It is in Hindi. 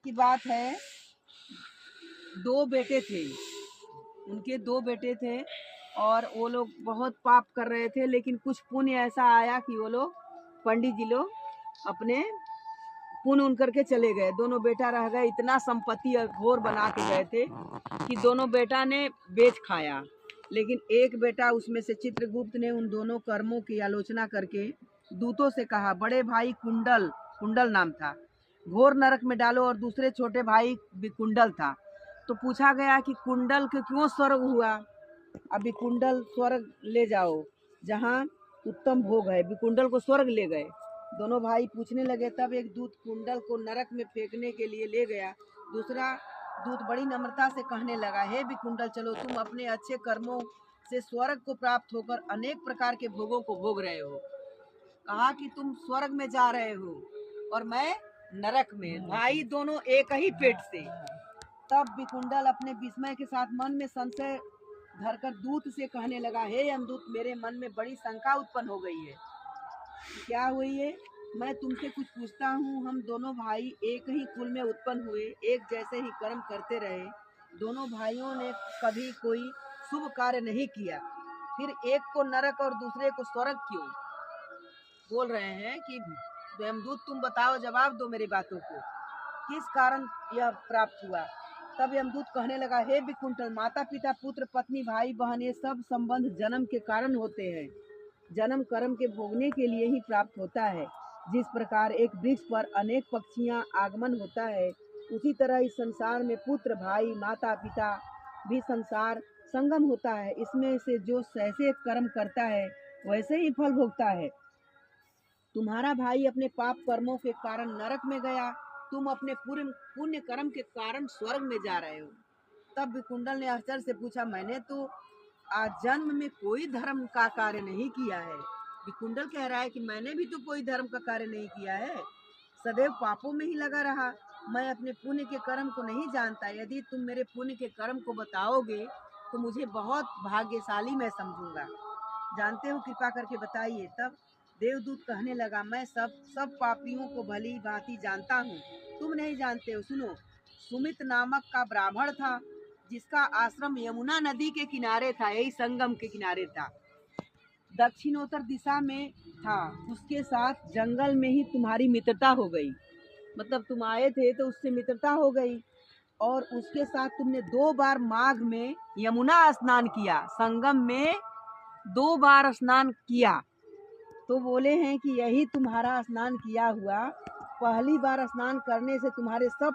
की बात है, दो बेटे थे, उनके दो बेटे थे और वो लोग बहुत पाप कर रहे थे, लेकिन कुछ पुण्य ऐसा आया कि वो लोग पंडित जी लोग अपने पुण्य उन करके चले गए। दोनों बेटा रह गए। इतना संपत्ति घोर बना के गए थे कि दोनों बेटा ने बेच खाया। लेकिन एक बेटा उसमें से चित्रगुप्त ने उन दोनों कर्मों की आलोचना करके दूतों से कहा, बड़े भाई कुंडल, कुंडल नाम था, घोर नरक में डालो, और दूसरे छोटे भाई विकुंडल था। तो पूछा गया कि कुंडल के क्यों स्वर्ग हुआ? अब विकुंडल स्वर्ग ले जाओ जहाँ उत्तम भोग है। विकुंडल को स्वर्ग ले गए। दोनों भाई पूछने लगे। तब एक दूत कुंडल को नरक में फेंकने के लिए ले गया। दूसरा दूत बड़ी नम्रता से कहने लगा, हे विकुंडल, चलो, तुम अपने अच्छे कर्मों से स्वर्ग को प्राप्त होकर अनेक प्रकार के भोगों को भोग रहे हो। कहा कि तुम स्वर्ग में जा रहे हो और मैं नरक में, भाई दोनों एक ही पेट से। तब विकुंडल अपने विस्मय के साथ मन में संशय धरकर दूत से कहने लगा, हे यमदूत, मेरे मन में बड़ी शंका उत्पन्न हो गई है। क्या हुई है? मैं तुमसे कुछ पूछता हूँ। हम दोनों भाई एक ही कुल में उत्पन्न हुए, एक जैसे ही कर्म करते रहे, दोनों भाइयों ने कभी कोई शुभ कार्य नहीं किया, फिर एक को नरक और दूसरे को स्वर्ग क्यों? बोल रहे हैं कि यमदूत, तुम बताओ, जवाब दो मेरी बातों को, किस कारण यह प्राप्त हुआ? तब यमदूत कहने लगा, हे विकुंठल, माता पिता, पुत्र पत्नी, भाई बहन, ये सब संबंध जन्म के कारण होते हैं। जन्म कर्म के भोगने के लिए ही प्राप्त होता है। जिस प्रकार एक वृक्ष पर अनेक पक्षियां आगमन होता है, उसी तरह इस संसार में पुत्र, भाई, माता पिता भी संसार संगम होता है। इसमें से जो जैसे कर्म करता है वैसे ही फल भोगता है। तुम्हारा भाई अपने पाप कर्मों के कारण नरक में गया, तुम अपने पूरे पुण्य कर्म के कारण स्वर्ग में जा रहे हो। तब विकुंडल ने आश्चर्य से पूछा, मैंने तो आज जन्म में कोई धर्म का कार्य नहीं किया है। विकुंडल कह रहा है कि मैंने भी तो कोई धर्म का कार्य नहीं किया है, सदैव पापों में ही लगा रहा। मैं अपने पुण्य के कर्म को नहीं जानता। यदि तुम मेरे पुण्य के कर्म को बताओगे तो मुझे बहुत भाग्यशाली मैं समझूंगा। जानते हो, कृपा करके बताइए। तब देवदूत कहने लगा, मैं सब पापियों को भली भांति जानता हूँ, तुम नहीं जानते हो। सुनो, सुमित नामक का ब्राह्मण था, जिसका आश्रम यमुना नदी के किनारे था, यही संगम के किनारे था, दक्षिणोत्तर दिशा में था। उसके साथ जंगल में ही तुम्हारी मित्रता हो गई। मतलब तुम आए थे तो उससे मित्रता हो गई, और उसके साथ तुमने 2 बार माघ में यमुना स्नान किया, संगम में 2 बार स्नान किया। तो बोले हैं कि यही तुम्हारा स्नान किया हुआ, पहली बार स्नान करने से तुम्हारे सब